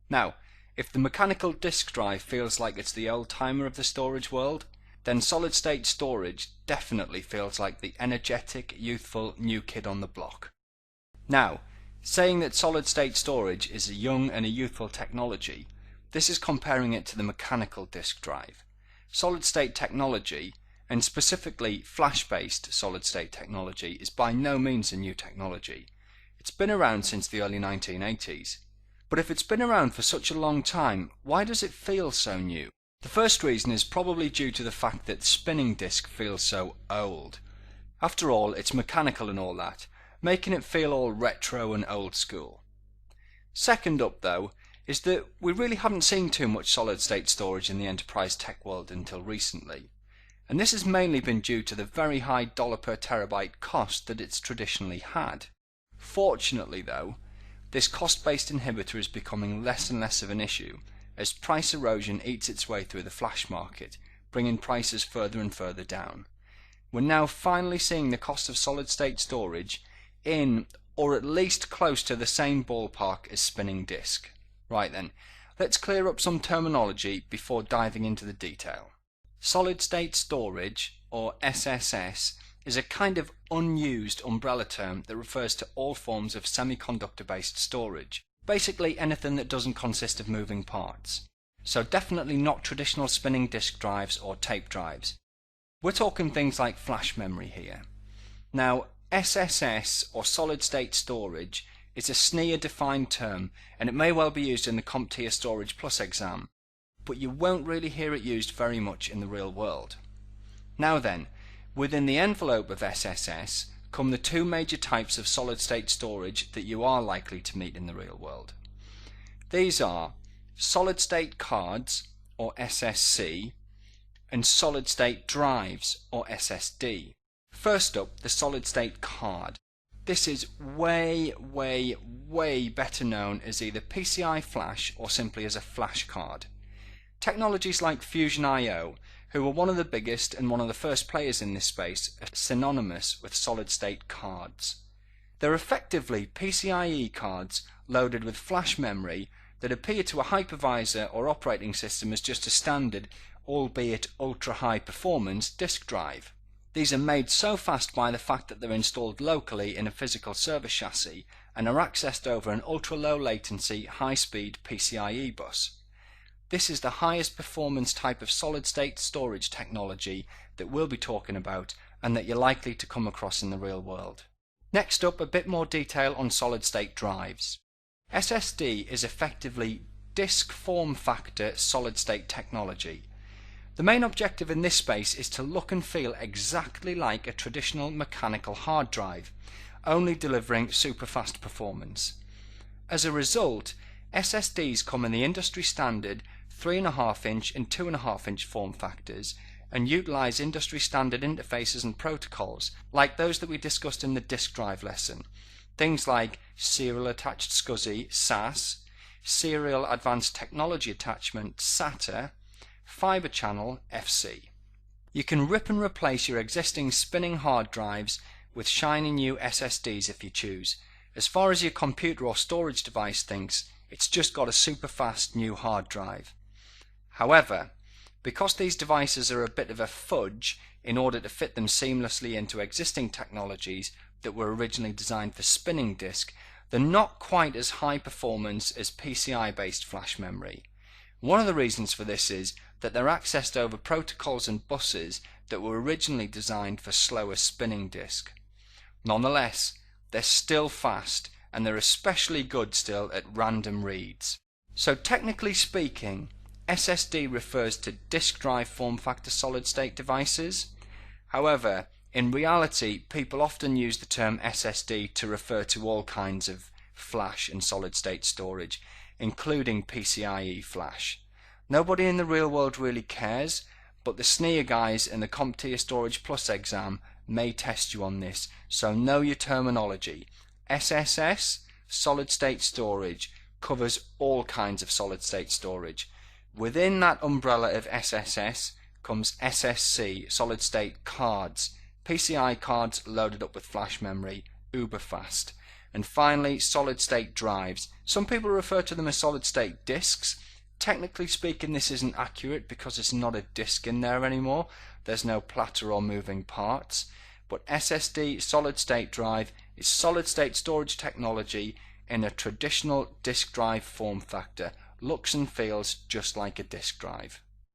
Now, if the mechanical disk drive feels like it's the old timer of the storage world, then solid state storage definitely feels like the energetic, youthful new kid on the block. Now, saying that solid state storage is a young and a youthful technology, this is comparing it to the mechanical disk drive. Solid state technology, and specifically flash-based solid state technology, is by no means a new technology. It's been around since the early 1980s. But if it's been around for such a long time, why does it feel so new? The first reason is probably due to the fact that spinning disk feels so old. After all, it's mechanical and all that, making it feel all retro and old school. Second up though, is that we really haven't seen too much solid state storage in the enterprise tech world until recently. And this has mainly been due to the very high dollar per terabyte cost that it's traditionally had. Fortunately though, this cost-based inhibitor is becoming less and less of an issue as price erosion eats its way through the flash market, bringing prices further and further down. We're now finally seeing the cost of solid state storage in, or at least close to, the same ballpark as spinning disk. Right then, let's clear up some terminology before diving into the detail. Solid state storage, or SSS, is a kind of unused umbrella term that refers to all forms of semiconductor-based storage. Basically anything that doesn't consist of moving parts. So definitely not traditional spinning disk drives or tape drives. We're talking things like flash memory here. Now, SSS, or solid state storage, is a SNIA-defined term, and it may well be used in the CompTIA Storage Plus exam, but you won't really hear it used very much in the real world. Now then, within the envelope of SSS come the two major types of solid state storage that you are likely to meet in the real world. These are solid state cards, or SSC, and solid state drives, or SSD. First up, the solid state card. This is way better known as either PCI Flash or simply as a flash card. Technologies like Fusion.io, who were one of the biggest and one of the first players in this space, are synonymous with solid state cards. They're effectively PCIe cards loaded with flash memory that appear to a hypervisor or operating system as just a standard, albeit ultra high performance, disk drive. These are made so fast by the fact that they're installed locally in a physical server chassis and are accessed over an ultra low latency, high speed PCIe bus. This is the highest performance type of solid state storage technology that we'll be talking about and that you're likely to come across in the real world. Next up, a bit more detail on solid state drives. SSD is effectively disk form factor solid state technology. The main objective in this space is to look and feel exactly like a traditional mechanical hard drive, only delivering super fast performance. As a result, SSDs come in the industry standard 3.5 inch and 2.5 inch form factors and utilize industry standard interfaces and protocols like those that we discussed in the disk drive lesson. Things like Serial Attached SCSI, SAS, Serial Advanced Technology Attachment, SATA, Fiber Channel, FC. You can rip and replace your existing spinning hard drives with shiny new SSDs if you choose. As far as your computer or storage device thinks, it's just got a super fast new hard drive. However, because these devices are a bit of a fudge in order to fit them seamlessly into existing technologies that were originally designed for spinning disk, they're not quite as high performance as PCI based flash memory. One of the reasons for this is that they're accessed over protocols and buses that were originally designed for slower spinning disk. Nonetheless, they're still fast, and they're especially good still at random reads. So technically speaking, SSD refers to disk drive form factor solid state devices. However, in reality, people often use the term SSD to refer to all kinds of flash and solid state storage, including PCIe flash. Nobody in the real world really cares, but the SNIA guys in the CompTIA Storage Plus exam may test you on this, so know your terminology. SSS, solid state storage, covers all kinds of solid state storage. Within that umbrella of SSS comes SSC, solid state cards, PCI cards loaded up with flash memory, uber fast. And finally, solid state drives. Some people refer to them as solid state disks. Technically speaking, this isn't accurate because it's not a disk in there anymore. There's no platter or moving parts. But SSD, solid state drive, is solid state storage technology in a traditional disk drive form factor. Looks and feels just like a disk drive.